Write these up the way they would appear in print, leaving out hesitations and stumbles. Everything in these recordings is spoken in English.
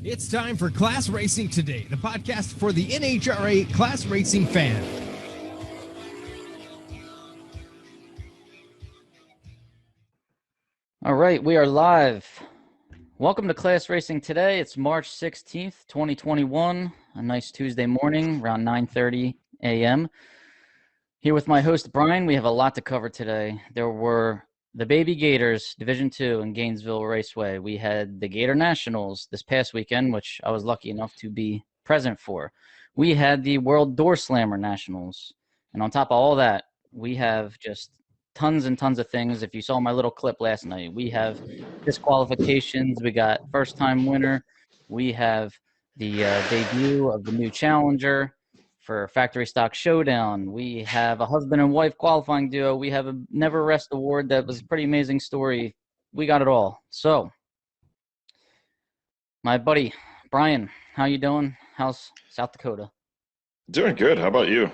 It's time for Class Racing Today, the podcast for the NHRA class racing fan. All right, we are live. Welcome to Class Racing Today. It's March 16th, 2021, a nice Tuesday morning, around 9:30 a.m. Here with my host, Brian. We have a lot to cover today. There were the Baby Gators, Division II in Gainesville Raceway. We had the Gator Nationals this past weekend, which I was lucky enough to be present for. We had the World Doorslammer Nationals. And on top of all that, we have just tons and tons of things. If you saw my little clip last night, we have disqualifications. We got first-time winner. We have the debut of the new challenger for Factory Stock Showdown. We have a husband and wife qualifying duo. We have a Never Rest award that was a pretty amazing story. We got it all. So, my buddy, Brian, how you doing? How's South Dakota? Doing good. How about you?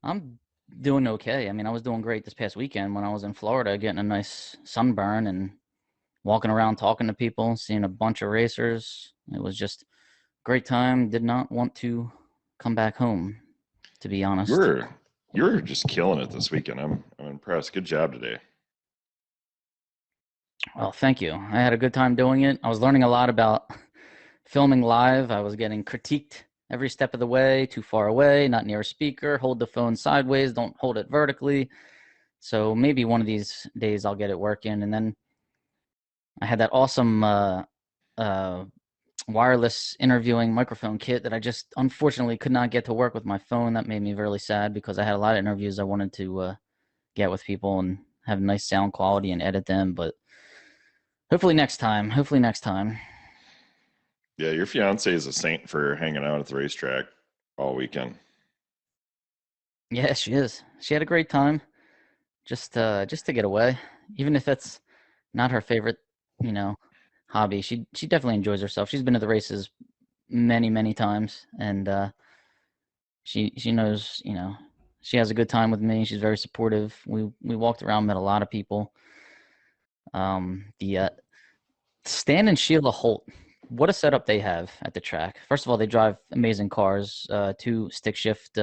I'm doing okay. I mean, I was doing great this past weekend when I was in Florida, getting a nice sunburn and walking around talking to people, seeing a bunch of racers. It was just a great time. Did not want to come back home, to be honest. You're just killing it this weekend. I'm impressed. Good job today. Well, thank you. I had a good time doing it. I was learning a lot about filming live. I was getting critiqued every step of the way, too far away, not near a speaker, hold the phone sideways, don't hold it vertically. So maybe one of these days I'll get it working. And then I had that awesome wireless interviewing microphone kit that I just unfortunately could not get to work with my phone. That made me really sad because I had a lot of interviews I wanted to get with people and have nice sound quality and edit them. But hopefully next time. Yeah, your fiance is a saint for hanging out at the racetrack all weekend. Yeah, she is. She had a great time just to get away, even if it's not her favorite, hobby. She definitely enjoys herself. She's been to the races many times, and she knows, she has a good time with me. She's very supportive. We walked around, met a lot of people. The Stan and Sheila Holt, what a setup they have at the track. First of all, they drive amazing cars, two stick shift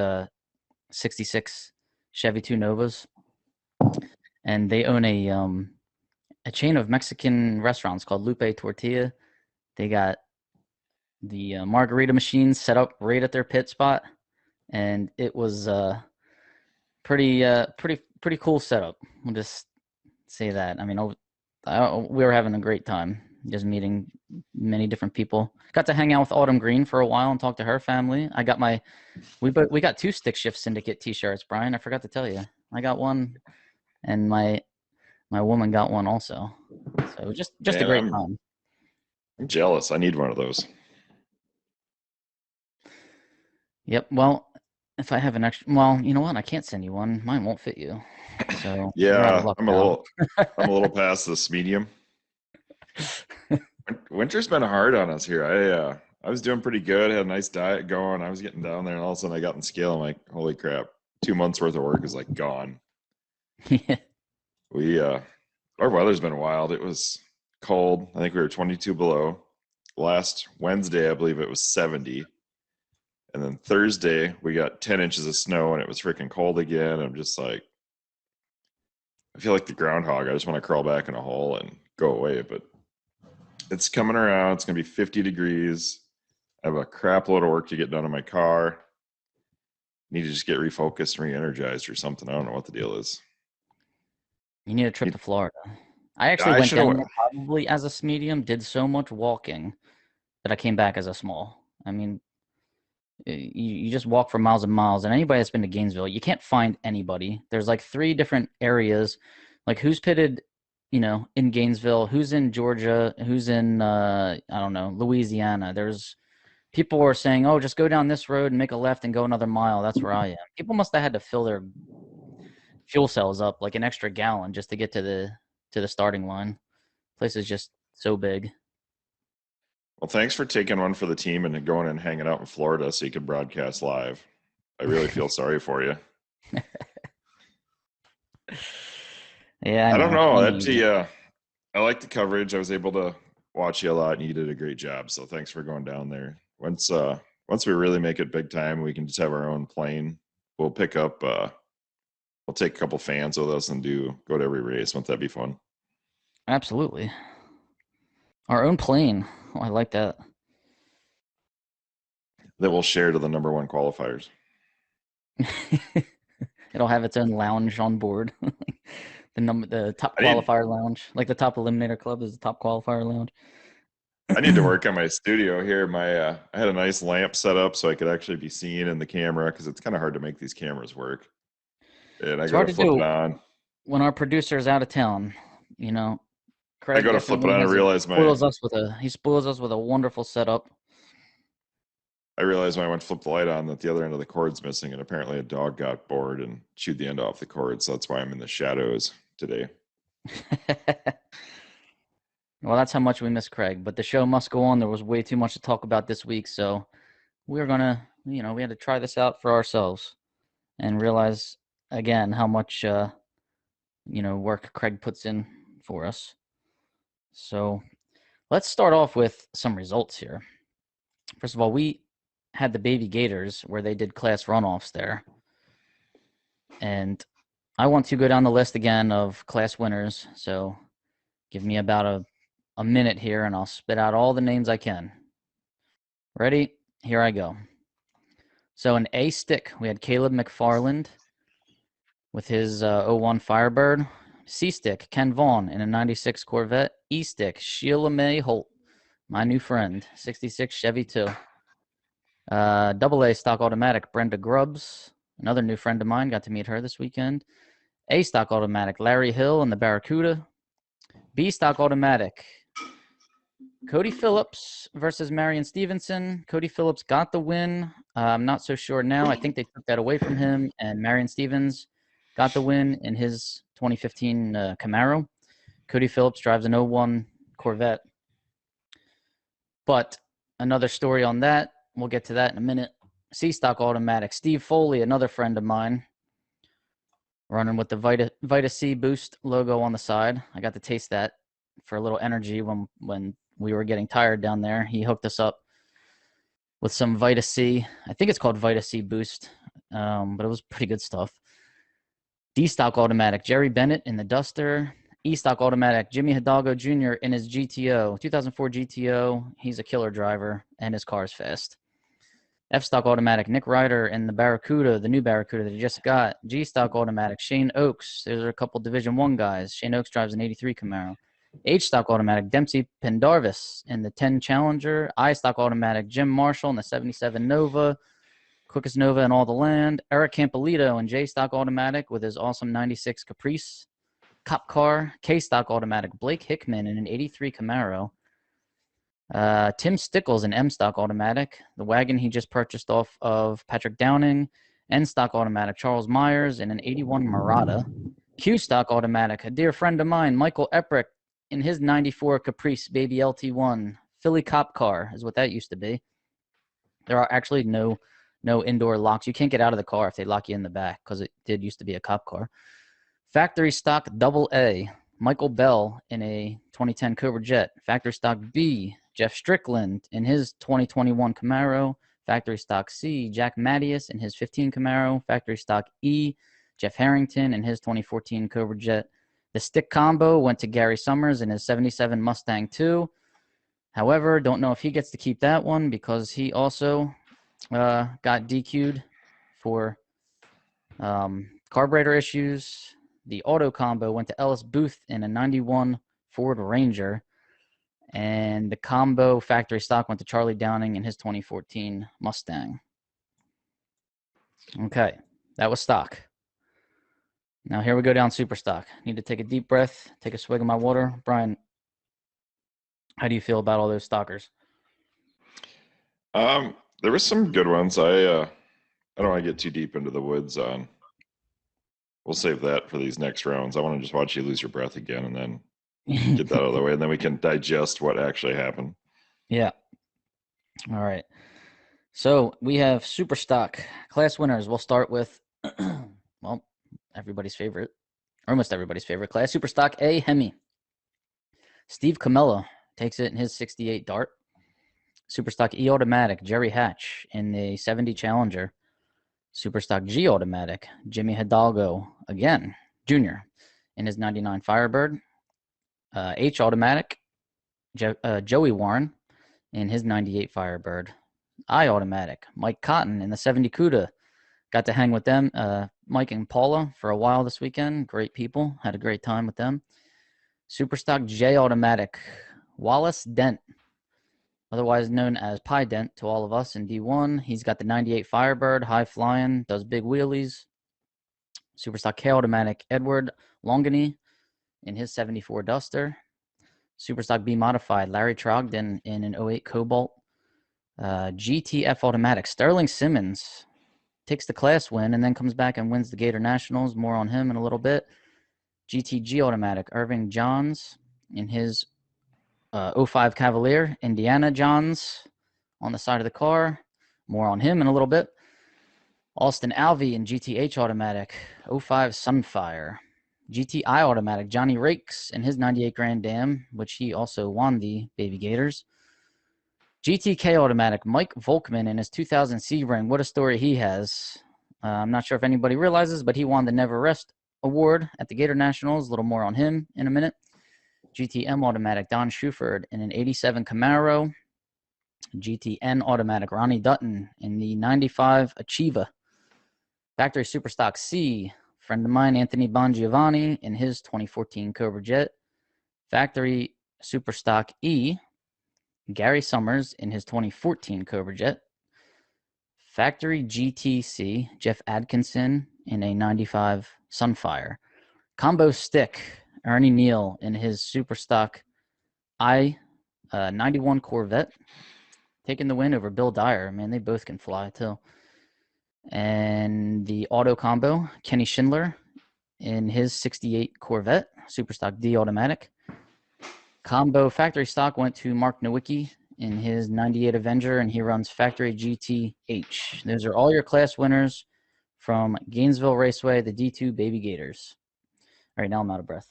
66 Chevy 2 Novas, and they own a chain of Mexican restaurants called Lupe Tortilla. They got the margarita machines set up right at their pit spot, and it was pretty cool setup. We'll just say that. I mean, we were having a great time, just meeting many different people. Got to hang out with Autumn Green for a while and talk to her family. I got we got two Stick Shift Syndicate T-shirts, Brian. I forgot to tell you. I got one, and my woman got one also. So it was just a great time. I'm jealous. I need one of those. Yep. Well, if I have an extra, well, you know what? I can't send you one. Mine won't fit you. So yeah, I'm a little past this medium. Winter's been hard on us here. I was doing pretty good. Had a nice diet going. I was getting down there, and all of a sudden I got in scale. I'm like, holy crap! 2 months worth of work is like gone. Yeah. Our weather's been wild. It was cold. I think we were 22 below. Last Wednesday, I believe it was 70. And then Thursday, we got 10 inches of snow, and it was freaking cold again. I'm just like, I feel like the groundhog. I just want to crawl back in a hole and go away. But it's coming around. It's going to be 50 degrees. I have a crap load of work to get done in my car. Need to just get refocused and re-energized or something. I don't know what the deal is. You need a trip to Florida. I actually went down there probably as a medium, did so much walking that I came back as a small. I mean, you just walk for miles and miles. And anybody that's been to Gainesville, you can't find anybody. There's like 3 different areas. Like who's pitted, in Gainesville, who's in Georgia, who's in, I don't know, Louisiana. There's people were saying, oh, just go down this road and make a left and go another mile. That's where I am. People must have had to fill their fuel cells up like an extra gallon just to get to the starting line. Place is just so big. Well, thanks for taking one for the team and going and hanging out in Florida so you can broadcast live. I really feel sorry for you. Yeah, I don't know. I like the coverage. I was able to watch you a lot, and you did a great job. So thanks for going down there. Once we really make it big time, we can just have our own plane. We'll pick up. We'll take a couple fans with us and go to every race. Won't that be fun? Absolutely. Our own plane. Oh, I like that. That we'll share to the number one qualifiers. It'll have its own lounge on board. The top qualifier lounge, like the top eliminator club is the top qualifier lounge. I need to work on my studio here. I had a nice lamp set up so I could actually be seen in the camera, because it's kind of hard to make these cameras work. And I got to flip it on when our producer is out of town. Craig, I got to flip it on and realize he spoils us with a wonderful setup. I realized when I went to flip the light on that the other end of the cord's missing, and apparently a dog got bored and chewed the end off the cord. So that's why I'm in the shadows today. Well, that's how much we miss Craig, but the show must go on. There was way too much to talk about this week, so we're going to, we had to try this out for ourselves and realize again how much, work Craig puts in for us. So let's start off with some results here. First of all, we had the Baby Gators where they did class runoffs there. And I want to go down the list again of class winners. So give me about a minute here and I'll spit out all the names I can. Ready? Here I go. So in A stick, we had Caleb McFarland with his 01 Firebird. C stick, Ken Vaughn in a 96 Corvette. E stick, Sheila Mae Holt, my new friend, 66 Chevy 2. Double A stock automatic, Brenda Grubbs, another new friend of mine. Got to meet her this weekend. A stock automatic, Larry Hill in the Barracuda. B stock automatic, Cody Phillips versus Marion Stevenson. Cody Phillips got the win. I'm not so sure now. I think they took that away from him, and Marion Stevens got the win in his 2015 Camaro. Cody Phillips drives an 01 Corvette. But another story on that. We'll get to that in a minute. C stock automatic, Steve Foley, another friend of mine, running with the Vita C Boost logo on the side. I got to taste that for a little energy when we were getting tired down there. He hooked us up with some Vita C. I think it's called Vita C Boost, but it was pretty good stuff. D stock automatic, Jerry Bennett in the Duster. E stock automatic, Jimmy Hidalgo Jr. in his GTO, 2004 GTO. He's a killer driver, and his car is fast. F stock automatic, Nick Ryder in the Barracuda, the new Barracuda that he just got. G stock automatic, Shane Oakes. There's a couple Division I guys. Shane Oakes drives an 83 Camaro. H stock automatic, Dempsey Pendarvis in the 10 Challenger. I stock automatic, Jim Marshall in the 77 Nova. Quickest Nova in all the land. Eric Campolito in J stock automatic with his awesome 96 Caprice cop car. K stock automatic, Blake Hickman in an 83 Camaro. Tim Stickles in M stock automatic, the wagon he just purchased off of Patrick Downing. N stock automatic, Charles Myers in an 81 Murata. Q stock automatic, a dear friend of mine, Michael Eprick in his 94 Caprice Baby LT1. Philly cop car is what that used to be. There are actually no indoor locks. You can't get out of the car if they lock you in the back, because it did used to be a cop car. Factory stock double A, Michael Bell in a 2010 Cobra Jet. Factory stock B, Jeff Strickland in his 2021 Camaro. Factory stock C, Jack Mattias in his 15 Camaro. Factory stock E, Jeff Harrington in his 2014 Cobra Jet. The stick combo went to Gary Summers in his 77 Mustang II. However, don't know if he gets to keep that one because he also got DQ'd for carburetor issues. The auto combo went to Ellis Booth in a 91 Ford Ranger. And the combo factory stock went to Charlie Downing in his 2014 Mustang. Okay, that was stock. Now here we go down super stock. Need to take a deep breath, take a swig of my water. Brian, how do you feel about all those stockers? There were some good ones. I don't want to get too deep into the woods on. We'll save that for these next rounds. I want to just watch you lose your breath again and then get that out of the way, and then we can digest what actually happened. Yeah. All right. So we have super stock class winners. We'll start with, well, everybody's favorite, almost everybody's favorite class. Super stock A, Hemi. Steve Camella takes it in his 68 Dart. Superstock E Automatic, Jerry Hatch in the 70 Challenger. Superstock G Automatic, Jimmy Hidalgo, again, Jr., in his 99 Firebird. H Automatic, Joey Warren in his 98 Firebird. I Automatic, Mike Cotton in the 70 Cuda. Got to hang with them, Mike and Paula, for a while this weekend. Great people. Had a great time with them. Superstock J Automatic, Wallace Dent, otherwise known as Pi Dent to all of us in D1. He's got the 98 Firebird, high flying, does big wheelies. Superstock K Automatic, Edward Longany in his 74 Duster. Superstock B Modified, Larry Trogdon in an 08 Cobalt. GTF Automatic, Sterling Simmons takes the class win and then comes back and wins the Gator Nationals. More on him in a little bit. GTG Automatic, Irving Johns in his 05 Cavalier. Indiana Johns on the side of the car. More on him in a little bit. Austin Alvey in GTH Automatic, 05 Sunfire. GTI Automatic, Johnny Rakes in his 98 Grand Dam, which he also won the Baby Gators. GTK Automatic, Mike Volkman in his 2000 Sebring. What a story he has. I'm not sure if anybody realizes, but he won the Never Rest Award at the Gator Nationals. A little more on him in a minute. GTM Automatic, Don Shuford in an 87 Camaro. GTN Automatic, Ronnie Dutton in the 95 Achieva. Factory Superstock C, friend of mine, Anthony Bongiovanni in his 2014 Cobra Jet. Factory Superstock E, Gary Summers in his 2014 Cobra Jet. Factory GTC, Jeff Atkinson in a 95 Sunfire. Combo Stick, Ernie Neal in his Superstock I 91 Corvette. Taking the win over Bill Dyer. Man, they both can fly too. And the auto combo, Kenny Schindler in his 68 Corvette, Superstock D Automatic. Combo factory stock went to Mark Nowicki in his 98 Avenger, and he runs factory GTH. Those are all your class winners from Gainesville Raceway, the D2 Baby Gators. All right, now I'm out of breath.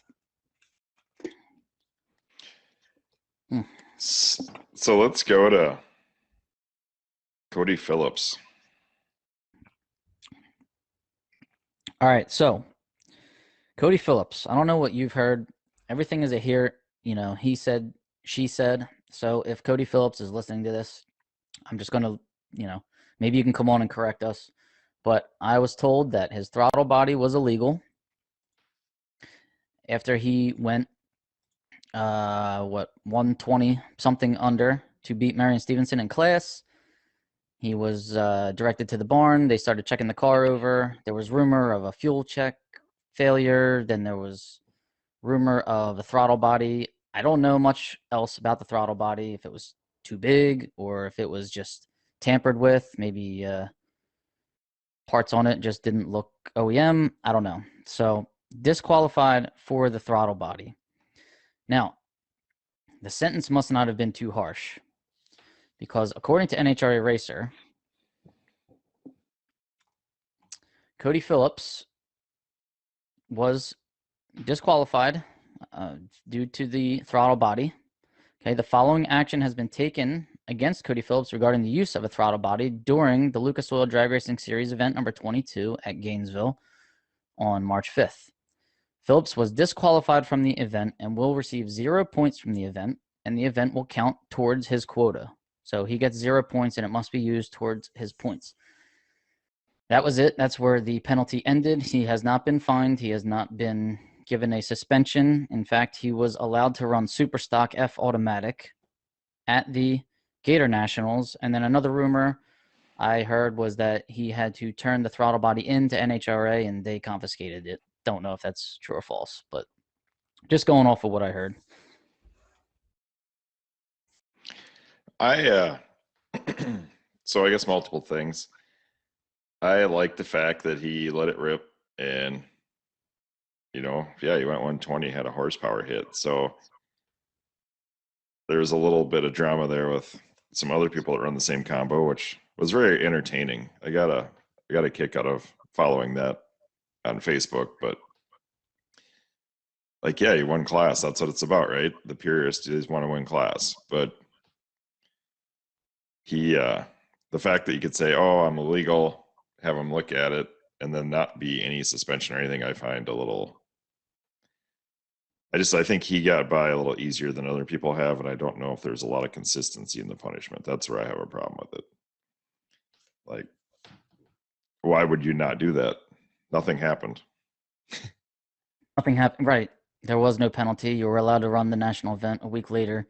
So let's go to Cody Phillips. All right, so Cody Phillips, I don't know what you've heard. Everything is a here, he said, she said. So if Cody Phillips is listening to this, I'm just going to, maybe you can come on and correct us. But I was told that his throttle body was illegal after he went, 120 something under to beat Marion Stevenson in class. He was directed to the barn. They started checking the car over. There was rumor of a fuel check failure. Then there was rumor of a throttle body. I don't know much else about the throttle body, if it was too big or if it was just tampered with. Maybe parts on it just didn't look OEM. I don't know. So disqualified for the throttle body. Now, the sentence must not have been too harsh because according to NHRA Racer, Cody Phillips was disqualified due to the throttle body. Okay, the following action has been taken against Cody Phillips regarding the use of a throttle body during the Lucas Oil Drag Racing Series event number 22 at Gainesville on March 5th. Phillips was disqualified from the event and will receive 0 points from the event, and the event will count towards his quota. So he gets 0 points, and it must be used towards his points. That was it. That's where the penalty ended. He has not been fined. He has not been given a suspension. In fact, he was allowed to run Superstock F Automatic at the Gator Nationals. And then another rumor I heard was that he had to turn the throttle body into NHRA, and they confiscated it. Don't know if that's true or false, but just going off of what I heard. So I guess multiple things. I like the fact that he let it rip and, he went 120, had a horsepower hit. So there's a little bit of drama there with some other people that run the same combo, which was very entertaining. I got a kick out of following that on Facebook, but like, yeah, you won class. That's what it's about, right? The purist is want to win class. But the fact that you could say, oh, I'm illegal, have him look at it, and then not be any suspension or anything, I find a little. I think he got by a little easier than other people have, and I don't know if there's a lot of consistency in the punishment. That's where I have a problem with it. Like, why would you not do that? Nothing happened. Nothing happened. Right. There was no penalty. You were allowed to run the national event a week later.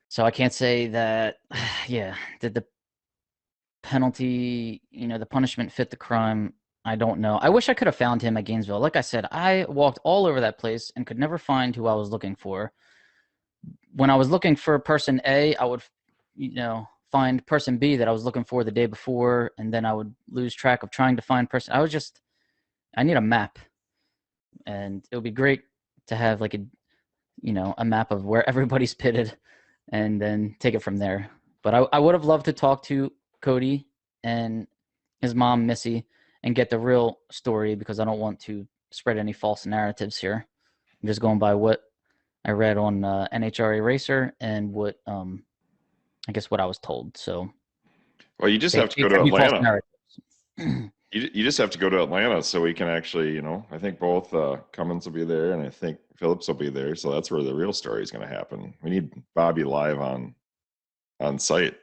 So I can't say that, yeah, did the penalty, the punishment fit the crime? I don't know. I wish I could have found him at Gainesville. Like I said, I walked all over that place and could never find who I was looking for. When I was looking for person A, I would, find person B that I was looking for the day before, and then I would lose track of trying to find person. I need a map, and it would be great to have like a map of where everybody's pitted, and then take it from there. But I would have loved to talk to Cody and his mom, Missy, and get the real story, because I don't want to spread any false narratives here. I'm just going by what I read on NHRA Racer and what I guess what I was told. So, well, you just have to go to Atlanta. You just have to go to Atlanta so we can actually, I think both Cummins will be there, and I think Phillips will be there. So that's where the real story is going to happen. We need Bobby live on site.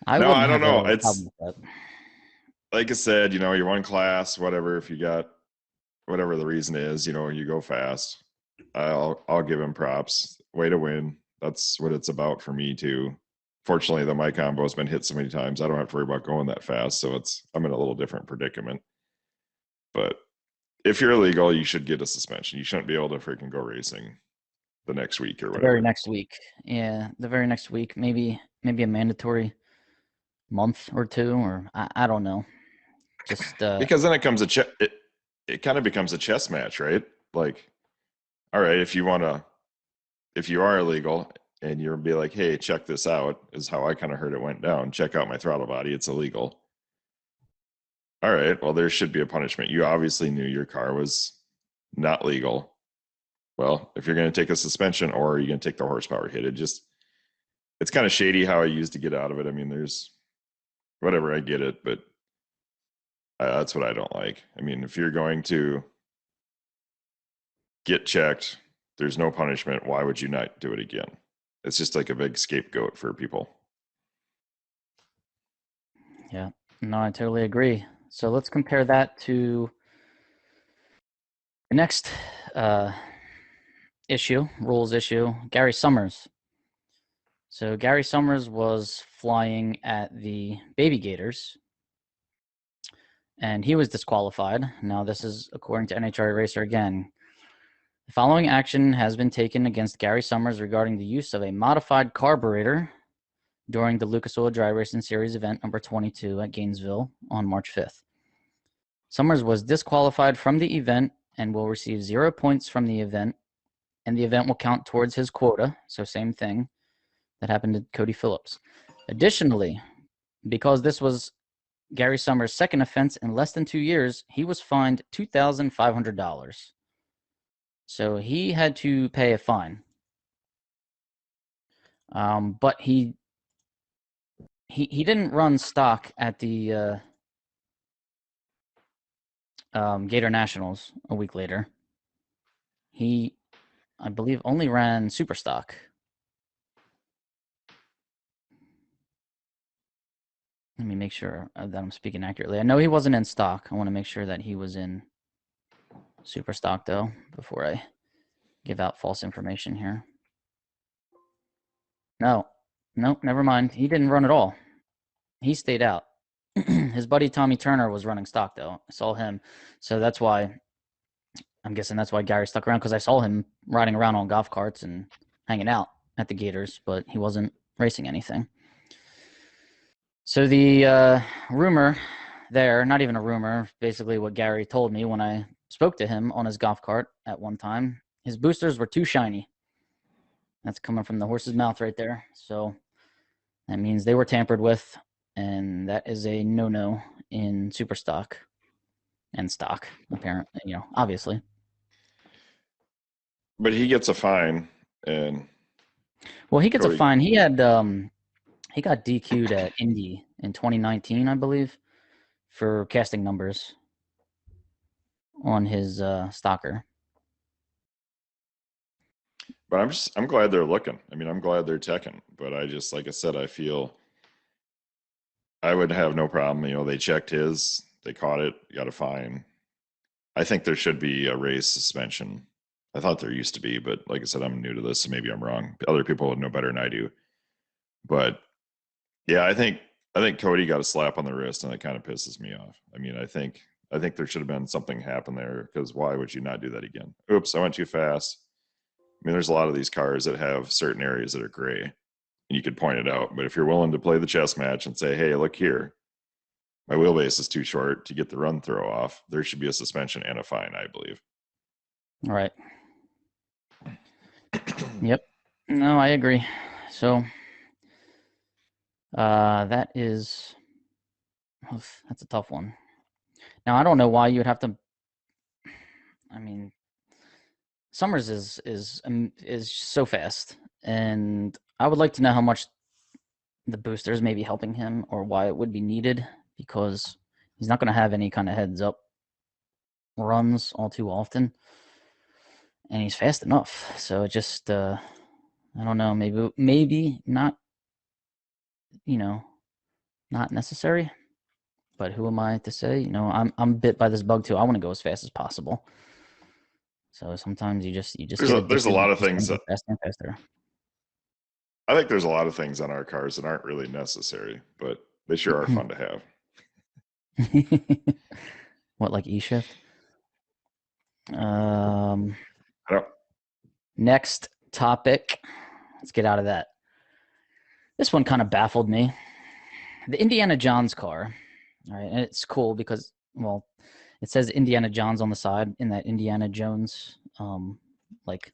I don't know. It's like I said, you won class, whatever. If you got whatever the reason is, you go fast. I'll give him props. Way to win. That's what it's about for me too. Fortunately, my combo has been hit so many times, I don't have to worry about going that fast. So I'm in a little different predicament. But if you're illegal, you should get a suspension. You shouldn't be able to freaking go racing the next week or whatever. The very next week. Yeah, the very next week. Maybe a mandatory month or two, or I don't know. Just because then it comes it kind of becomes a chess match, right? Like, all right, if you are illegal and you'll be like, hey, check this out, is how I kind of heard it went down. Check out my throttle body. It's illegal. All right, well, there should be a punishment. You obviously knew your car was not legal. Well, if you're going to take a suspension, or are you going to take the horsepower hit? It's kind of shady how I used to get out of it. I mean, there's whatever, I get it, but that's what I don't like. I mean, if you're going to get checked, there's no punishment. Why would you not do it again? It's just like a big scapegoat for people. Yeah, no, I totally agree. So let's compare that to the next rules issue, Gary Summers. So Gary Summers was flying at the Baby Gators, and he was disqualified. Now, this is according to NHRA Racer again. The following action has been taken against Gary Summers regarding the use of a modified carburetor during the Lucas Oil Dry Racing Series event number 22 at Gainesville on March 5th. Summers was disqualified from the event and will receive 0 points from the event, and the event will count towards his quota. So same thing that happened to Cody Phillips. Additionally, because this was Gary Summers' second offense in less than 2 years, he was fined $2,500. So he had to pay a fine. But he didn't run stock at the Gator Nationals a week later. He, I believe, only ran super stock. Let me make sure that I'm speaking accurately. I know he wasn't in stock. I want to make sure that he was in super stock, though, before I give out false information here. No, never mind. He didn't run at all. He stayed out. His buddy Tommy Turner was running stock, though. I saw him. So that's why, I'm guessing that's why Gary stuck around, because I saw him riding around on golf carts and hanging out at the Gators, but he wasn't racing anything. So the rumor there, not even a rumor, basically what Gary told me when I spoke to him on his golf cart at one time, his boosters were too shiny. That's coming from the horse's mouth right there. So that means they were tampered with, and that is a no-no in super stock. and stock, apparently, obviously. But he gets a fine, and Well, he gets a Cody- fine. He got DQ'd at Indy in 2019, I believe, for casting numbers on his stalker. But I'm glad they're looking. I mean, I'm glad they're checking. But I just, like I said, I feel I would have no problem. They checked his, they caught it, got a fine. I think there should be a race suspension. I thought there used to be, but like I said, I'm new to this, so maybe I'm wrong. Other people would know better than I do. But yeah, I think Cody got a slap on the wrist, and it kind of pisses me off. I mean, I think there should have been something happen there, because why would you not do that again? Oops, I went too fast. I mean, there's a lot of these cars that have certain areas that are gray, and you could point it out. But if you're willing to play the chess match and say, hey, look here, my wheelbase is too short to get the run throw off, there should be a suspension and a fine, I believe. All right. Yep. No, I agree. So that's a tough one. Now, I don't know why you would have to. I mean, Summers is so fast, and I would like to know how much the boosters may be helping him, or why it would be needed, because he's not going to have any kind of heads up runs all too often, and he's fast enough. So it just I don't know, maybe not, not necessary. But who am I to say? I'm bit by this bug too. I want to go as fast as possible. So sometimes you just There's a lot of things that faster and faster. I think there's a lot of things on our cars that aren't really necessary, but they sure are fun to have. What, like E-shift? I don't, Next topic. Let's get out of that. This one kind of baffled me. The Indiana Jones car. All right, and it's cool because, well, it says Indiana Jones on the side in that Indiana Jones like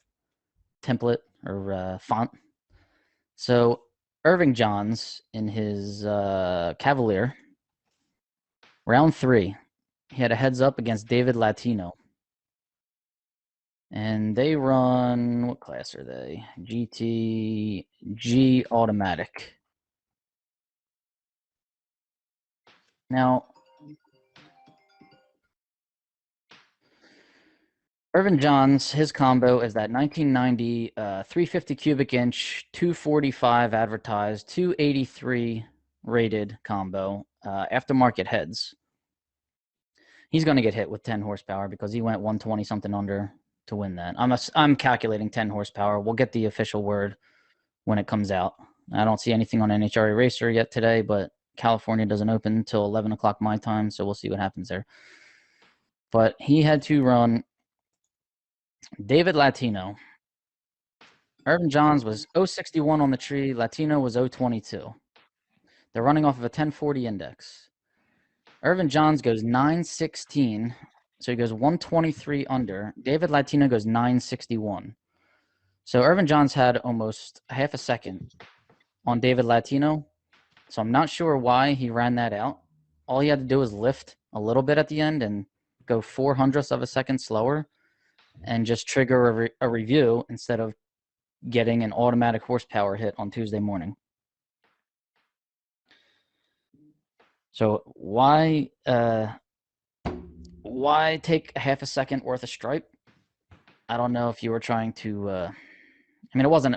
template or font. So Irving Johns in his Cavalier, round 3, he had a heads up against David Latino. And they run, what class are they? G automatic. Now, Irvin Johns, his combo is that 1990 350 cubic inch, 245 advertised, 283 rated combo, aftermarket heads. He's going to get hit with 10 horsepower because he went 120 something under to win that. I'm calculating 10 horsepower. We'll get the official word when it comes out. I don't see anything on NHRA Racer yet today, but California doesn't open until 11 o'clock my time, so we'll see what happens there. But he had to run David Latino. Irvin Johns was 061 on the tree. Latino was 022. They're running off of a 1040 index. Irvin Johns goes 916, so he goes 123 under. David Latino goes 961. So Irvin Johns had almost half a second on David Latino. So I'm not sure why he ran that out. All he had to do was lift a little bit at the end and go 0.04 of a second slower and just trigger a review instead of getting an automatic horsepower hit on Tuesday morning. So why take a half a second worth of stripe? I don't know if you were trying to I mean, it wasn't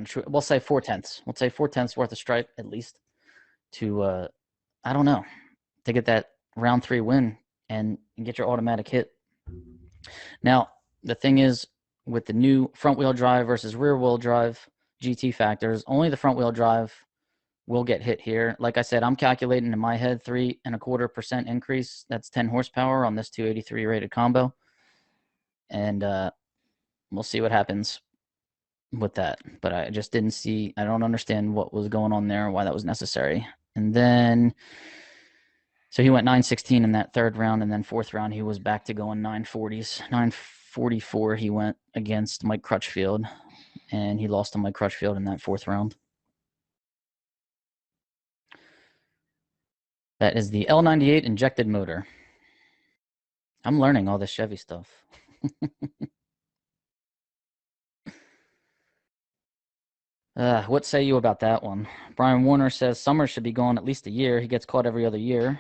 true. We'll say 0.4. We'll say 0.4 worth of stripe at least to I don't know, to get that round 3 win and get your automatic hit. Now, the thing is, with the new front wheel drive versus rear wheel drive GT factors, only the front wheel drive will get hit here. Like I said, I'm calculating in my head 3.25% increase. That's 10 horsepower on this 283 rated combo. And we'll see what happens with that. But I just I don't understand what was going on there, why that was necessary. And then, so he went 916 in that third round, and then fourth round he was back to going 940s. 944 he went against Mike Crutchfield, and he lost to Mike Crutchfield in that fourth round. That is the L98 injected motor. I'm learning all this Chevy stuff. What say you about that one? Brian Warner says Summers should be gone at least a year. He gets caught every other year.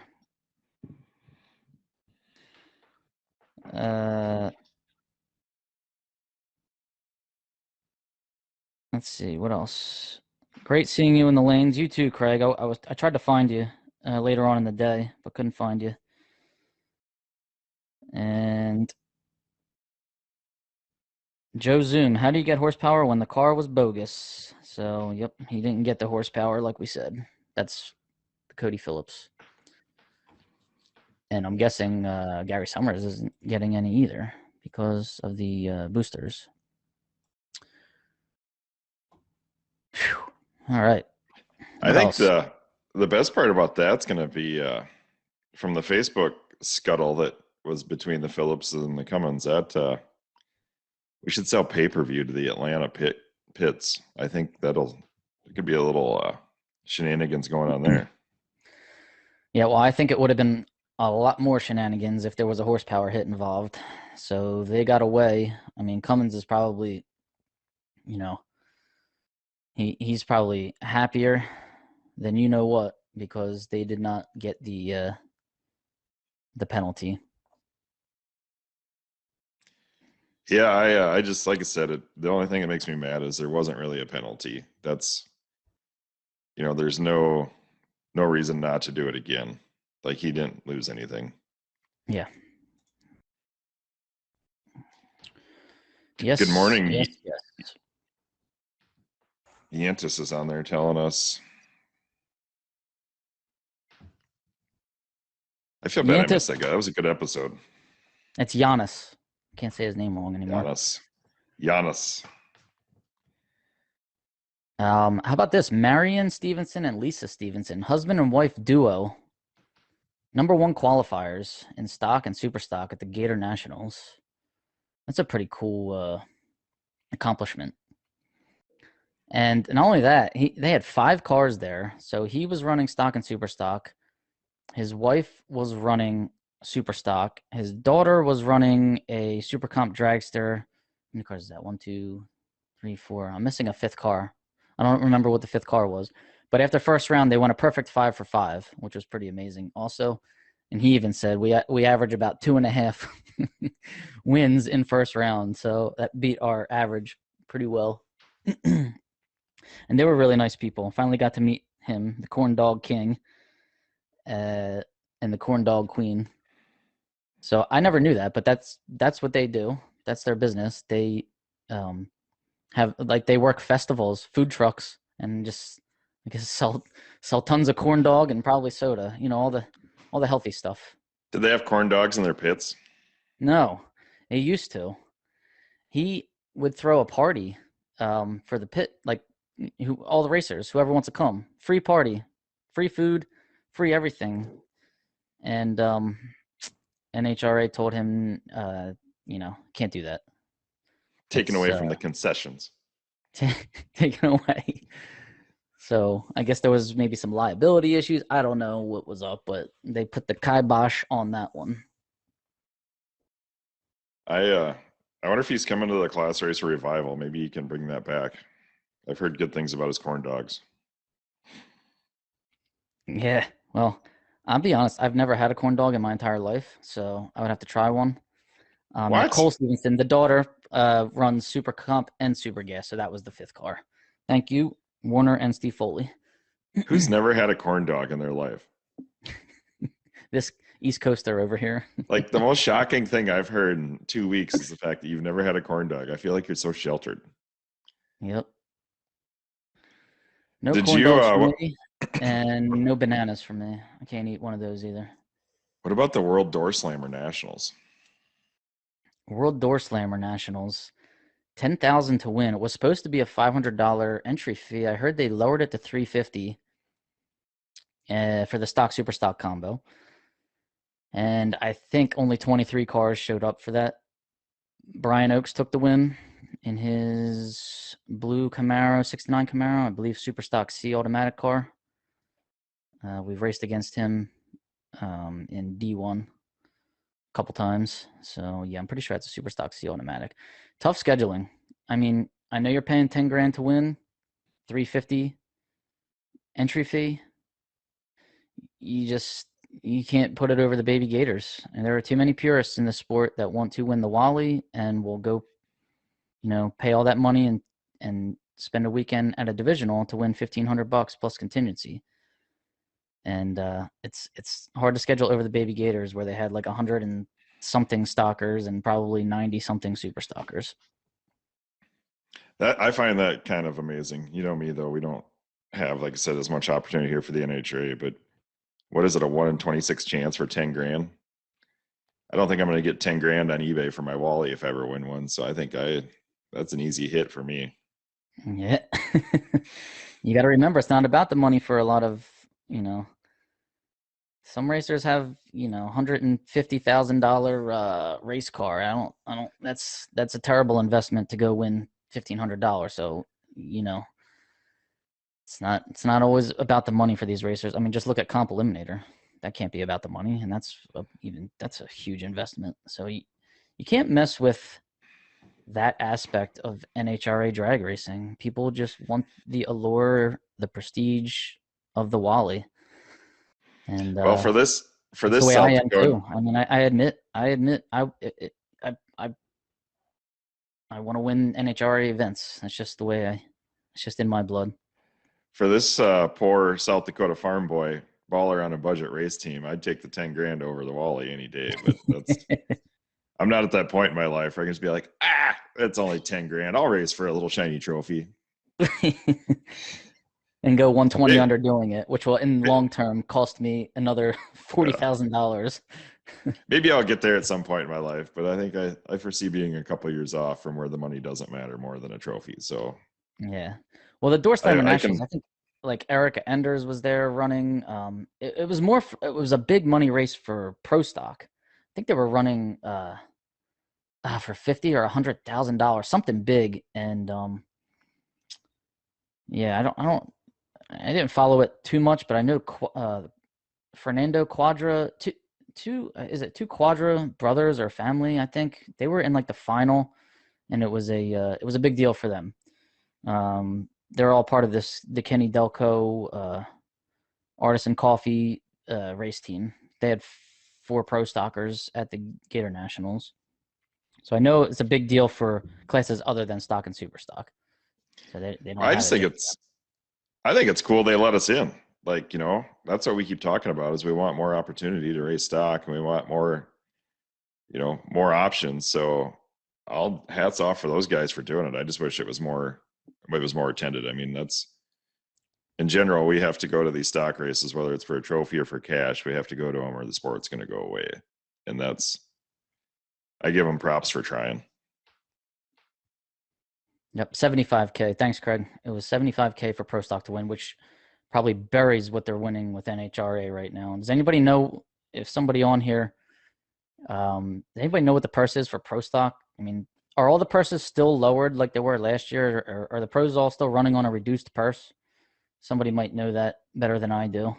Let's see, what else? Great seeing you in the lanes. You too, Craig. I tried to find you later on in the day, but couldn't find you. And Joe Zoom, how do you get horsepower when the car was bogus? So, yep, he didn't get the horsepower like we said. That's Cody Phillips. And I'm guessing Gary Summers isn't getting any either because of the boosters. Whew. All right. I think the best part about that's going to be from the Facebook scuttle that was between the Phillips and the Cummins. That we should sell pay-per-view to the Atlanta pits. I think it could be a little shenanigans going on there. Yeah, well, I think it would have been a lot more shenanigans if there was a horsepower hit involved. So they got away. I mean, Cummins is probably, he's probably happier than you know what because they did not get the penalty. Yeah, I just, like I said, the only thing that makes me mad is there wasn't really a penalty. That's, there's no reason not to do it again. Like, he didn't lose anything. Yeah. Yes. Good morning. Yes. Yantis is on there telling us. I feel bad I missed that guy. That was a good episode. It's Giannis. Can't say his name wrong anymore. Giannis. How about this? Marion Stevenson and Lisa Stevenson, husband and wife duo, #1 qualifiers in stock and super stock at the Gator Nationals. That's a pretty cool accomplishment. And not only that, they had 5 cars there. So he was running stock and super stock. His wife was running super stock. His daughter was running a super comp dragster. How many cars is that? 1, 2, 3, 4. I'm missing a 5th car. I don't remember what the 5th car was. But after first round, they went a perfect 5 for 5, which was pretty amazing also. And he even said we average about 2.5 wins in first round. So that beat our average pretty well. And they were really nice people. Finally got to meet him, the Corn Dog King, and the Corn Dog Queen. So I never knew that, but that's what they do. That's their business. They they work festivals, food trucks, and just I guess sell tons of corn dog and probably soda. All the healthy stuff. Did they have corn dogs in their pits? No, they used to. He would throw a party for the pit, all the racers, whoever wants to come. Free party, free food, free everything. And NHRA told him, can't do that. Taken away from the concessions. Taken away. So I guess there was maybe some liability issues. I don't know what was up, but they put the kibosh on that one. I wonder if he's coming to the class racer revival. Maybe he can bring that back. I've heard good things about his corn dogs. Yeah, well, I'll be honest. I've never had a corn dog in my entire life, so I would have to try one. What? Cole Stevenson, the daughter, runs Super Comp and Super Gas, so that was the 5th car. Thank you, Warner and Steve Foley. Who's never had a corn dog in their life? This East Coaster over here. Like, the most shocking thing I've heard in 2 weeks is the fact that you've never had a corn dog. I feel like you're so sheltered. Yep. No corn dogs for me, and no bananas for me. I can't eat one of those either. What about the World Doorslammer Nationals? World Doorslammer Nationals, 10,000 to win. It was supposed to be a $500 entry fee. I heard they lowered it to $350 for the stock super stock combo. And I think only 23 cars showed up for that. Brian Oakes took the win in his blue Camaro, 69 Camaro, I believe super stock C automatic car. We've raced against him in D1 a couple times. So yeah, I'm pretty sure it's a super stock C automatic. Tough scheduling. I mean, I know you're paying 10 grand to win, 350 entry fee. You can't put it over the Baby Gators. And there are too many purists in the sport that want to win the Wally and will go, pay all that money and spend a weekend at a divisional to win $1,500 plus contingency. And it's hard to schedule over the Baby Gators where they had like 100 and something stockers and probably 90 something super stockers. I find that kind of amazing. You know me though, we don't have, like I said, as much opportunity here for the NHRA, but what is it, a 1 in 26 chance for 10 grand? I don't think I'm going to get 10 grand on eBay for my Wally if I ever win one. So I think that's an easy hit for me. Yeah. You got to remember, it's not about the money for a lot of, some racers have, $150,000 race car. I don't, that's a terrible investment to go win $1,500. So, it's not always about the money for these racers. I mean, just look at Comp Eliminator. That can't be about the money. And that's a huge investment. So you can't mess with that aspect of NHRA drag racing. People just want the allure, the prestige of the Wally. And well, for this the way South I am Dakota, too. I mean, I admit, I want to win NHRA events. That's just the way it's just in my blood. for this poor South Dakota farm boy baller on a budget race team, I'd take the 10 grand over the Wally any day. But I'm not at that point in my life where I can just be like, it's only 10 grand. I'll race for a little shiny trophy. And go 120 under doing it, which will in long term cost me another $40,000. Maybe I'll get there at some point in my life, but I think I foresee being a couple of years off from where the money doesn't matter more than a trophy. So yeah. Well, the Doorslammer Nationals, I think like Erica Enders was there running. It was it was a big money race for pro stock. I think they were running for $50,000 or $100,000, something big. And yeah, I didn't follow it too much, but I know Fernando Quadra, two Quadra brothers or family, I think they were in like the final, and it was a big deal for them. They're all part of the Kenny Delco Artisan Coffee race team. They had 4 pro stockers at the Gator Nationals, so I know it's a big deal for classes other than stock and super stock. So they don't. I think it's cool they let us in. Like, that's what we keep talking about is we want more opportunity to race stock and we want more, more options. So hats off for those guys for doing it. I just wish it was more attended. I mean, that's in general, we have to go to these stock races, whether it's for a trophy or for cash, we have to go to them or the sport's going to go away. And I give them props for trying. Yep, $75K. Thanks, Craig. It was $75K for pro stock to win, which probably buries what they're winning with NHRA right now. Does anybody know, if somebody on here, does anybody know what the purse is for pro stock? I mean, are all the purses still lowered like they were last year, or are the pros all still running on a reduced purse? Somebody might know that better than I do.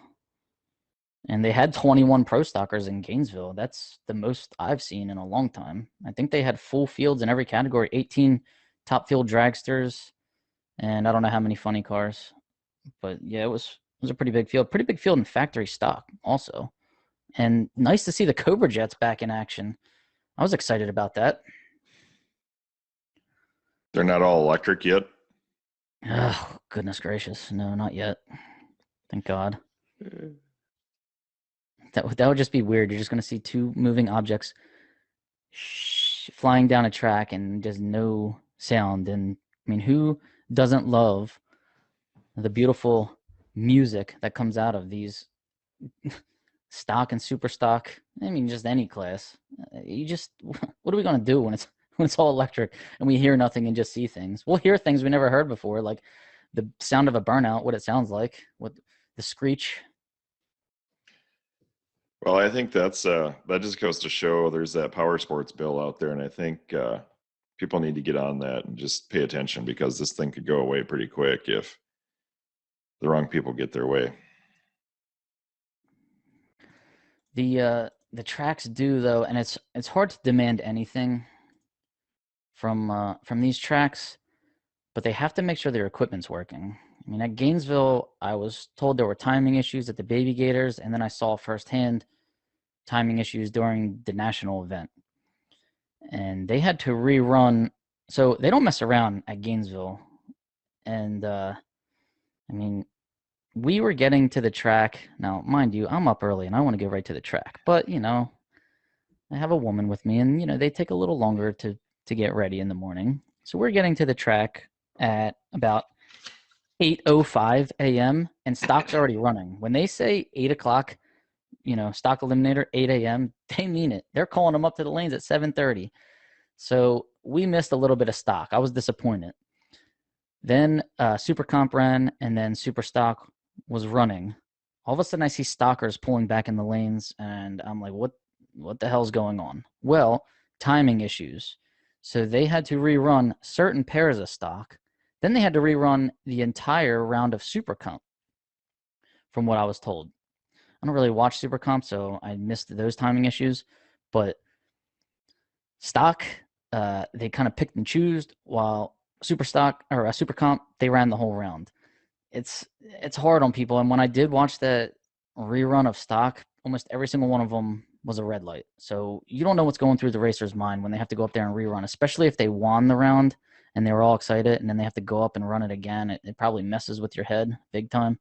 And they had 21 pro stockers in Gainesville. That's the most I've seen in a long time. I think they had full fields in every category, 18 top field dragsters, and I don't know how many funny cars. But yeah, it was a pretty big field. Pretty big field in factory stock also. And nice to see the Cobra Jets back in action. I was excited about that. They're not all electric yet? Oh, goodness gracious. No, not yet. Thank God. That would just be weird. You're just going to see 2 moving objects flying down a track and just no sound. And I mean, who doesn't love the beautiful music that comes out of these stock and super stock? I mean, just any class. What are we going to do when it's all electric and we hear nothing and just see things? We'll hear things we never heard before, like the sound of a burnout, what it sounds like, what the screech. Well, I think that just goes to show there's that power sports bill out there, and I think people need to get on that and just pay attention because this thing could go away pretty quick if the wrong people get their way. The the tracks do though, and it's hard to demand anything from these tracks, but they have to make sure their equipment's working. I mean, at Gainesville, I was told there were timing issues at the Baby Gators, and then I saw firsthand timing issues during the national event. And they had to rerun, so they don't mess around at Gainesville. And I mean, we were getting to the track. Now, mind you, I'm up early and I want to get right to the track. But, you know, I have a woman with me and, you know, they take a little longer to get ready in the morning. So we're getting to the track at about 8:05 a.m. and stock's already running. When they say 8 o'clock, you know, stock eliminator, 8 a.m., they mean it. They're calling them up to the lanes at 7:30. So we missed a little bit of stock. I was disappointed. Then Super Comp ran, and then Super Stock was running. All of a sudden, I see stockers pulling back in the lanes, and I'm like, what the hell's going on? Well, timing issues. So they had to rerun certain pairs of stock. Then they had to rerun the entire round of Super Comp, from what I was told. I don't really watch Super Comp, so I missed those timing issues. But stock, they kind of picked and chose, while Super Stock or Super Comp, they ran the whole round. It's hard on people. And when I did watch that rerun of stock, almost every single one of them was a red light. So you don't know what's going through the racer's mind when they have to go up there and rerun, especially if they won the round and they were all excited and then they have to go up and run it again. It probably messes with your head big time.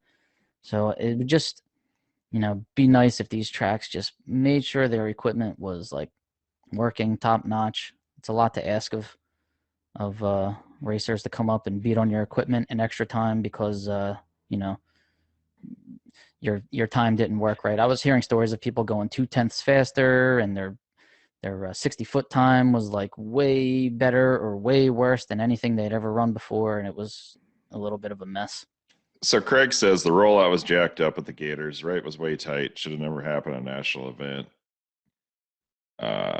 So it would just, you know, be nice if these tracks just made sure their equipment was like working top notch. It's a lot to ask of racers to come up and beat on your equipment in extra time because you know, your time didn't work right. I was hearing stories of people going 0.2 faster and their 60-foot time was like way better or way worse than anything they'd ever run before, and it was a little bit of a mess. So Craig says the rollout was jacked up at the Gators, right? It was way tight. Should have never happened at a national event.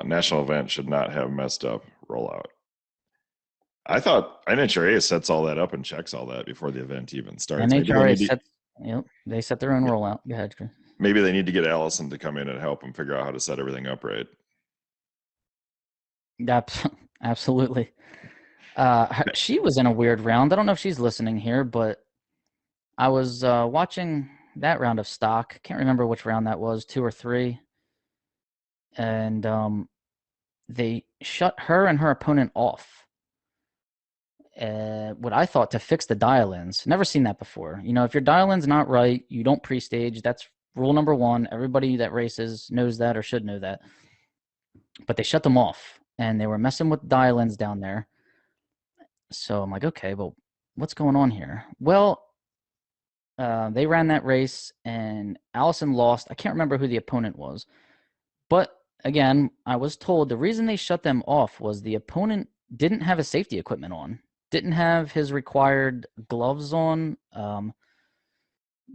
National event should not have messed up rollout. I thought NHRA sets all that up and checks all that before the event even starts. They set their own rollout. Go ahead, Chris. Maybe they need to get Allison to come in and help them figure out how to set everything up right. Absolutely. She was in a weird round. I don't know if she's listening here, but I was watching that round of stock. Can't remember which round that was, 2 or 3. And they shut her and her opponent off. What I thought to fix the dial-ins. Never seen that before. You know, if your dial-in's not right, you don't pre-stage. That's rule number 1. Everybody that races knows that or should know that. But they shut them off, and they were messing with dial-ins down there. So I'm like, okay, well, what's going on here? Well, they ran that race, and Allison lost. I can't remember who the opponent was. But, again, I was told the reason they shut them off was the opponent didn't have his safety equipment on. Didn't have his required gloves on,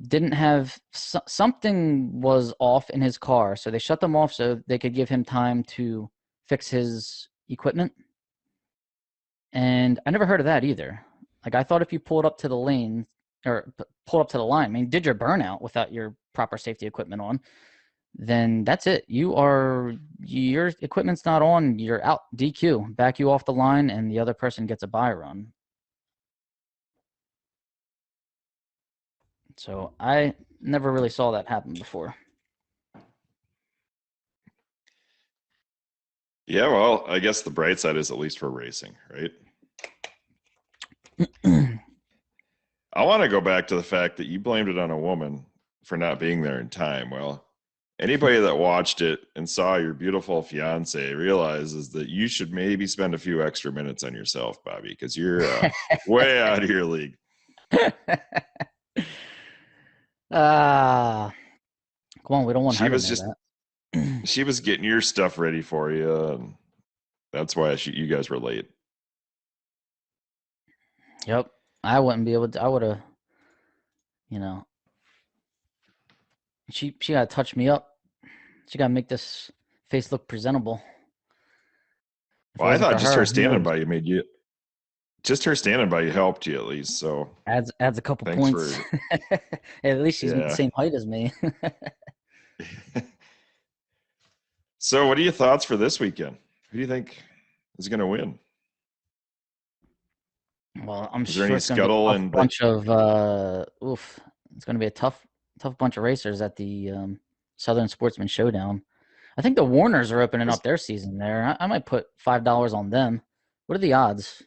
didn't have something was off in his car. So they shut them off so they could give him time to fix his equipment. And I never heard of that either. Like, I thought if you pulled up to the lane or pulled up to the line, I mean, did your burnout without your proper safety equipment on, then that's it. Your equipment's not on, you're out. DQ, back you off the line, and the other person gets a bye run. So I never really saw that happen before. Yeah, well, I guess the bright side is at least for racing, right? I want to go back to the fact that you blamed it on a woman for not being there in time. Well, anybody that watched it and saw your beautiful fiance realizes that you should maybe spend a few extra minutes on yourself, Bobby, because you're way out of your league. Come on, we don't want her to know that. She was getting your stuff ready for you, and that's why you guys were late. Yep, I wouldn't be able to. I would have, you know. She got to touch me up. She got to make this face look presentable. Well, I thought just her standing by you made you. Just her standing by you helped you at least. So adds a couple points. At least she's the same height as me. So, what are your thoughts for this weekend? Who do you think is going to win? Well, I'm Is there sure any it's going to be a scuttle tough and bunch of it's going to be a tough bunch of racers at the Southern Sportsman Showdown. I think the Warners are opening up their season there. I might put $5 on them. What are the odds?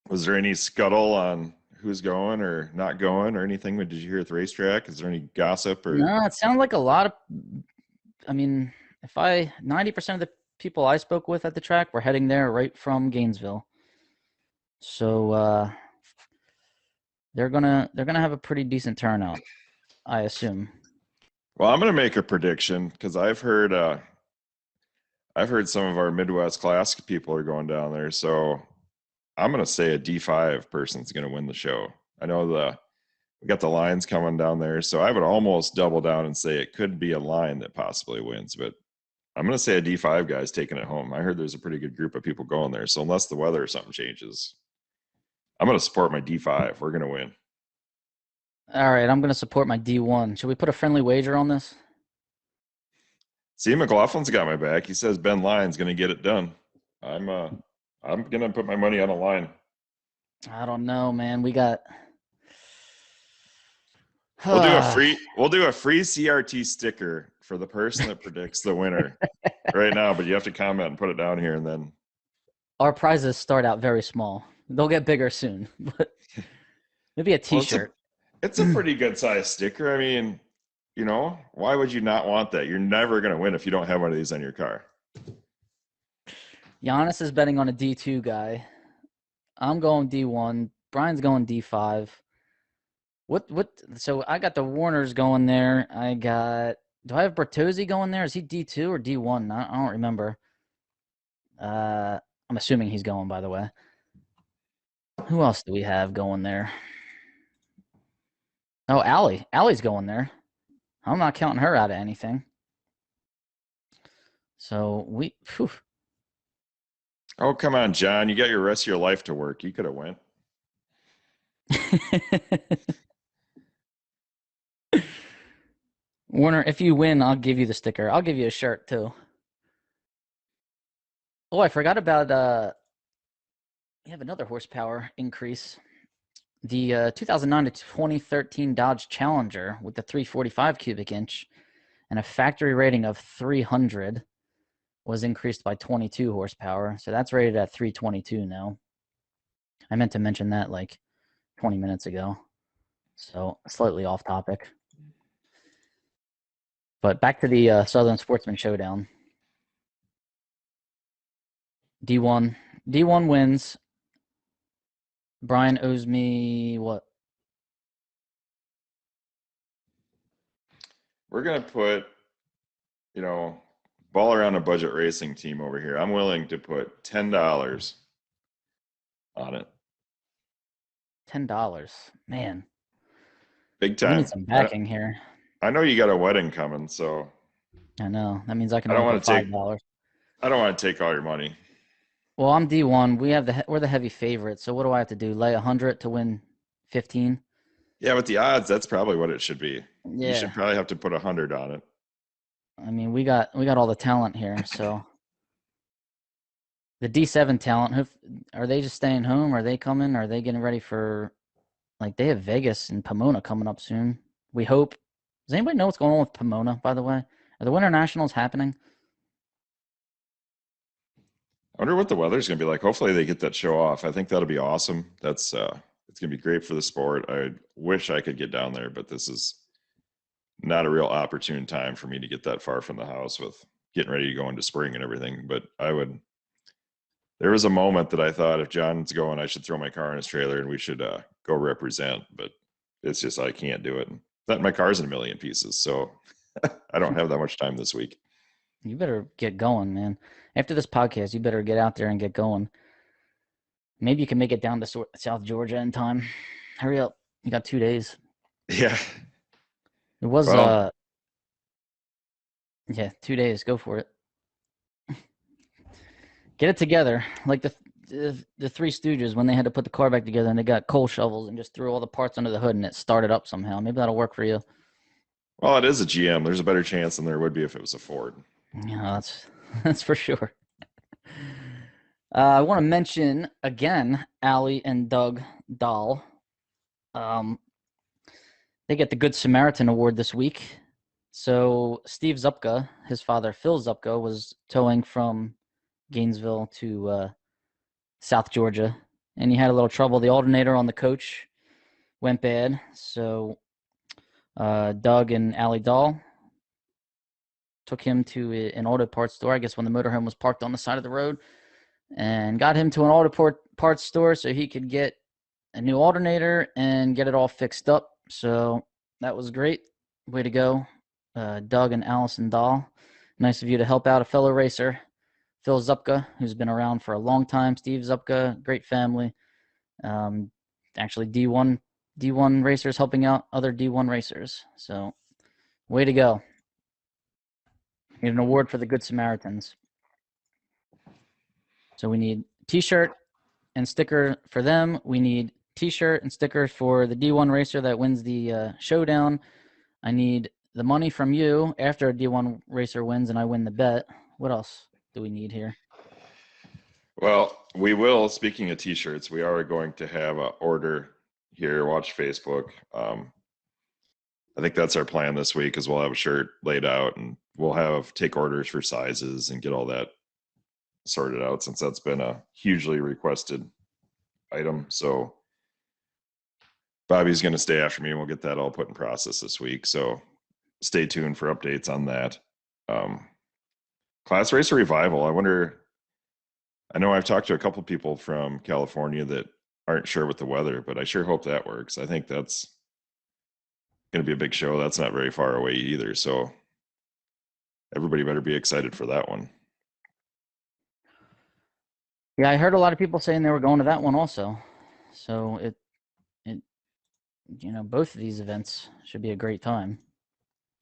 Was there any scuttle on who's going or not going or anything? Did you hear at the racetrack? Is there any gossip or? No, it sounds like a lot of. I mean, 90% of the people I spoke with at the track were heading there right from Gainesville. So they're gonna have a pretty decent turnout, I assume. Well, I'm going to make a prediction because I've heard some of our Midwest Classic people are going down there. So I'm going to say a D5 person's going to win the show. I know we got the lines coming down there, so I would almost double down and say it could be a line that possibly wins, but I'm going to say a D5 guy's taking it home. I heard there's a pretty good group of people going there, so unless the weather or something changes, I'm going to support my D5. We're going to win. All right, I'm going to support my D1. Should we put a friendly wager on this? See, McLaughlin's got my back. He says Ben Lyon's going to get it done. I'm going to put my money on a line. I don't know, man. We got. We'll do a free CRT sticker for the person that predicts the winner right now, but you have to comment and put it down here, and then Our prizes start out very small. They'll get bigger soon, but maybe a T-shirt. It's a pretty good size sticker. I mean, why would you not want that? You're never going to win if you don't have one of these on your car. Giannis is betting on a D2 guy. I'm going D1. Brian's going D5. So I got the Warners going there. Do I have Bertozzi going there? Is he D2 or D1? I don't remember. I'm assuming he's going, by the way. Who else do we have going there? Oh, Allie. Allie's going there. I'm not counting her out of anything. So whew. Oh, come on, John. You got your rest of your life to work. You could have went. Warner, if you win, I'll give you the sticker. I'll give you a shirt too. Oh, I forgot about we have another horsepower increase. The 2009 to 2013 Dodge Challenger with the 345 cubic inch and a factory rating of 300 was increased by 22 horsepower. So that's rated at 322 now. I meant to mention that like 20 minutes ago. So slightly off topic. But back to the Southern Sportsman Showdown. D1 wins. Brian owes me what? We're going to put, ball around a budget racing team over here. I'm willing to put $10 on it. $10. Man. Big time. We need some backing here. I know you got a wedding coming, so. I know. That means I can I don't only want put to $5. I don't want to take all your money. Well, I'm D1. We're the heavy favorite. So what do I have to do? Lay 100 to win 15? Yeah, with the odds, that's probably what it should be. Yeah. You should probably have to put 100 on it. I mean, we got all the talent here. So the D7 talent, are they just staying home? Are they coming? Are they getting ready for, they have Vegas and Pomona coming up soon? We hope. Does anybody know what's going on with Pomona, by the way? Are the Winter Nationals happening? I wonder what the weather's going to be like. Hopefully they get that show off. I think that'll be awesome. It's going to be great for the sport. I wish I could get down there, but this is not a real opportune time for me to get that far from the house with getting ready to go into spring and everything. But there was a moment that I thought if John's going, I should throw my car in his trailer and we should go represent. But it's just, I can't do it. My car's in a million pieces. So I don't have that much time this week. You better get going, man. After this podcast, you better get out there and get going. Maybe you can make it down to South Georgia in time. Hurry up. You got 2 days. Yeah. It was, 2 days. Go for it. Get it together. Like the Three Stooges when they had to put the car back together and they got coal shovels and just threw all the parts under the hood and it started up somehow. Maybe that'll work for you. Well, it is a GM. There's a better chance than there would be if it was a Ford. Yeah, that's for sure. I want to mention again, Allie and Doug Dahl. They get the Good Samaritan Award this week. So Steve Zupka, his father Phil Zupka, was towing from Gainesville to South Georgia, and he had a little trouble. The alternator on the coach went bad, so Doug and Allie Dahl took him to an auto parts store, I guess when the motorhome was parked on the side of the road, and got him to an auto parts store so he could get a new alternator and get it all fixed up. So that was great. Way to go, Doug and Allison Dahl. Nice of you to help out a fellow racer, Phil Zupka, who's been around for a long time. Steve Zupka, great family. Actually, D1 racers helping out other D1 racers. So way to go. Get an award for the Good Samaritans. So we need T-shirt and sticker for them. We need T-shirt and sticker for the D1 racer that wins the showdown. I need the money from you after a D1 racer wins and I win the bet. What else do we need here? Well, we will. Speaking of T-shirts, we are going to have an order here. Watch Facebook. I think that's our plan this week, is we'll have a shirt laid out and we'll take orders for sizes and get all that sorted out, since that's been a hugely requested item. So Bobby's going to stay after me and we'll get that all put in process this week. So stay tuned for updates on that. Class Racer Revival. I know I've talked to a couple people from California that aren't sure with the weather, but I sure hope that works. I think that's going to be a big show. That's not very far away either. So everybody better be excited for that one. Yeah, I heard a lot of people saying they were going to that one also. So it both of these events should be a great time.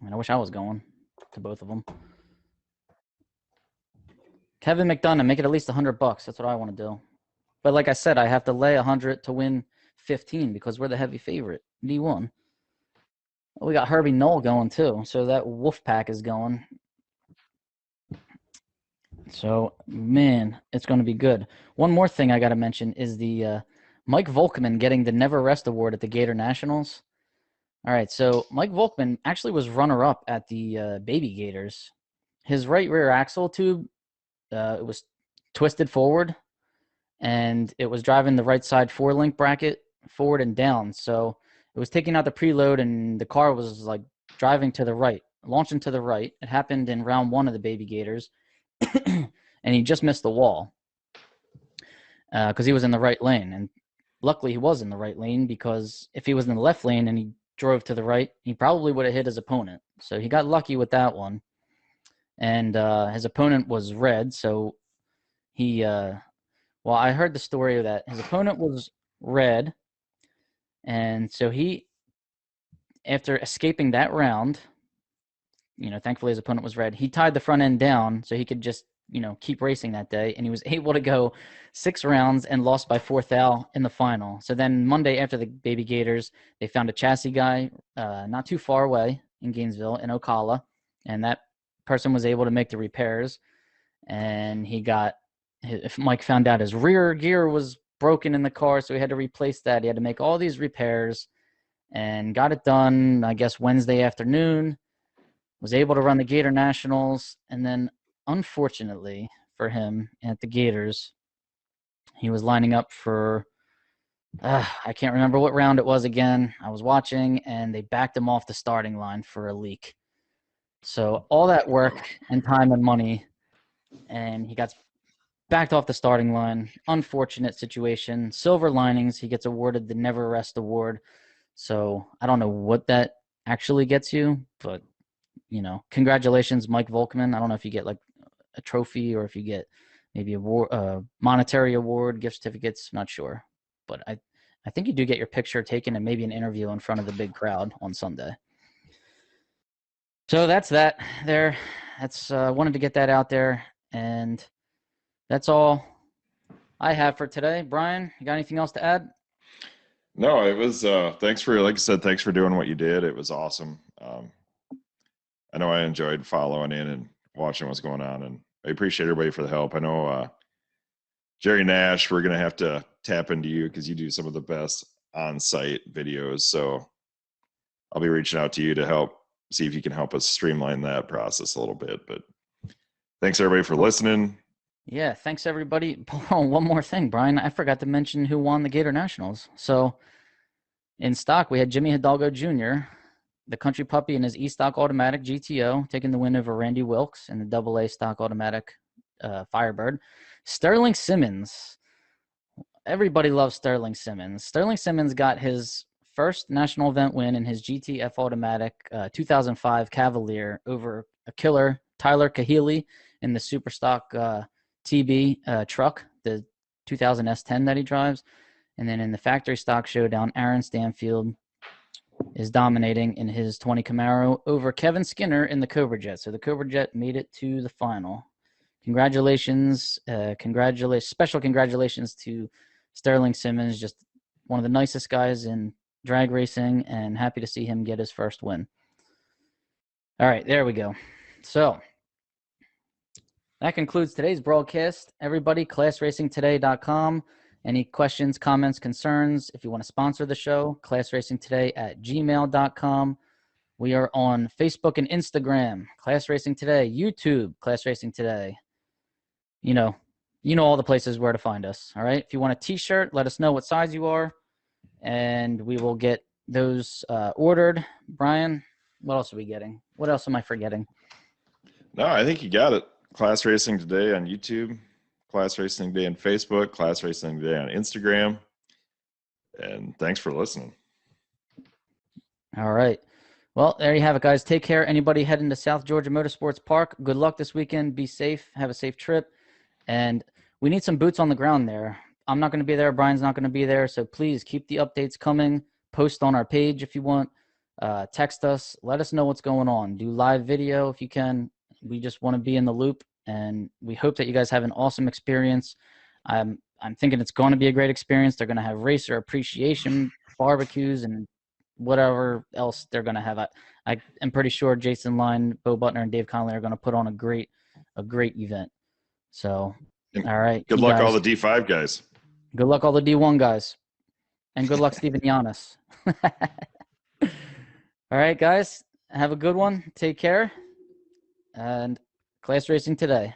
I mean, I wish I was going to both of them. Kevin McDonough, make it at least $100. That's what I want to do. But like I said, I have to lay 100 to win 15 because we're the heavy favorite, D1. We got Herbie Knoll going too, so that wolf pack is going. So, man, it's going to be good. One more thing I got to mention is the Mike Volkman getting the Never Rest Award at the Gator Nationals. All right, so Mike Volkman actually was runner-up at the Baby Gators. His right rear axle tube, it was twisted forward, and it was driving the right side four-link bracket forward and down. So it was taking out the preload, and the car was like driving to the right, launching to the right. It happened in round 1 of the Baby Gators, and he just missed the wall because he was in the right lane. And luckily he was in the right lane, because if he was in the left lane and he drove to the right, he probably would have hit his opponent. So he got lucky with that one. And his opponent was red, so he well, I heard the story that his opponent was red, and so he, after escaping that round, thankfully his opponent was red, he tied the front end down so he could just, keep racing that day, and he was able to go 6 rounds and lost by 4th thou in the final. So then Monday after the Baby Gators, they found a chassis guy not too far away in Gainesville, in Ocala, and that person was able to make the repairs, and Mike found out his rear gear was broken in the car, so he had to replace that. He had to make all these repairs and got it done, I guess, Wednesday afternoon, was able to run the Gator Nationals, and then unfortunately for him at the Gators, he was lining up for, I can't remember what round it was again. I was watching, and they backed him off the starting line for a leak. So all that work and time and money, and he got backed off the starting line. Unfortunate situation. Silver linings, he gets awarded the Never Rest Award. So I don't know what that actually gets you, but, congratulations, Mike Volkman. I don't know if you get like a trophy or if you get maybe a monetary award, gift certificates, not sure. But I think you do get your picture taken and maybe an interview in front of the big crowd on Sunday. So that's that there. That's wanted to get that out there, and that's all I have for today. Brian, you got anything else to add? No, it was thanks for doing what you did. It was awesome. I know I enjoyed following in and watching what's going on, and I appreciate everybody for the help. I know Jerry Nash, we're gonna have to tap into you because you do some of the best on-site videos. So I'll be reaching out to you to help see if you can help us streamline that process a little bit. But thanks everybody for listening. Yeah, thanks everybody. Oh, one more thing, Brian. I forgot to mention who won the Gator Nationals. So in stock, we had Jimmy Hidalgo Jr., the country puppy in his E-Stock Automatic GTO, taking the win over Randy Wilkes in the AA Stock Automatic Firebird. Sterling Simmons. Everybody loves Sterling Simmons. Sterling Simmons got his first national event win in his GTF Automatic 2005 Cavalier over a killer, Tyler Kahili, in the Superstock TB truck, the 2000 S10 that he drives. And then in the factory stock showdown, Aaron Stanfield is dominating in his 20 Camaro over Kevin Skinner in the Cobra Jet. So the Cobra Jet made it to the final. Congratulations. Special congratulations to Sterling Simmons, just one of the nicest guys in drag racing, and happy to see him get his first win. All right, there we go. So that concludes today's broadcast. Everybody, classracingtoday.com. Any questions, comments, concerns, if you want to sponsor the show, classracingtoday@gmail.com. We are on Facebook and Instagram, Class Racing Today, YouTube, Class Racing Today. You know all the places where to find us, all right? If you want a T-shirt, let us know what size you are, and we will get those ordered. Brian, what else are we getting? What else am I forgetting? No, I think you got it. Class Racing Today on YouTube, Class Racing Today on Facebook, Class Racing Today on Instagram. And thanks for listening. All right. Well, there you have it, guys. Take care. Anybody heading to South Georgia Motorsports Park, good luck this weekend. Be safe. Have a safe trip. And we need some boots on the ground there. I'm not going to be there. Brian's not going to be there. So please keep the updates coming. Post on our page if you want. Text us. Let us know what's going on. Do live video if you can. We just want to be in the loop. And we hope that you guys have an awesome experience. I'm thinking it's going to be a great experience. They're going to have racer appreciation, barbecues, and whatever else they're going to have. I am pretty sure Jason Line, Bo Butner, and Dave Conley are going to put on a great event. So, all right. Good luck, all the D5 guys. Good luck, all the D1 guys. And good luck, Steven Giannis. All right, guys. Have a good one. Take care. And Class Racing Today.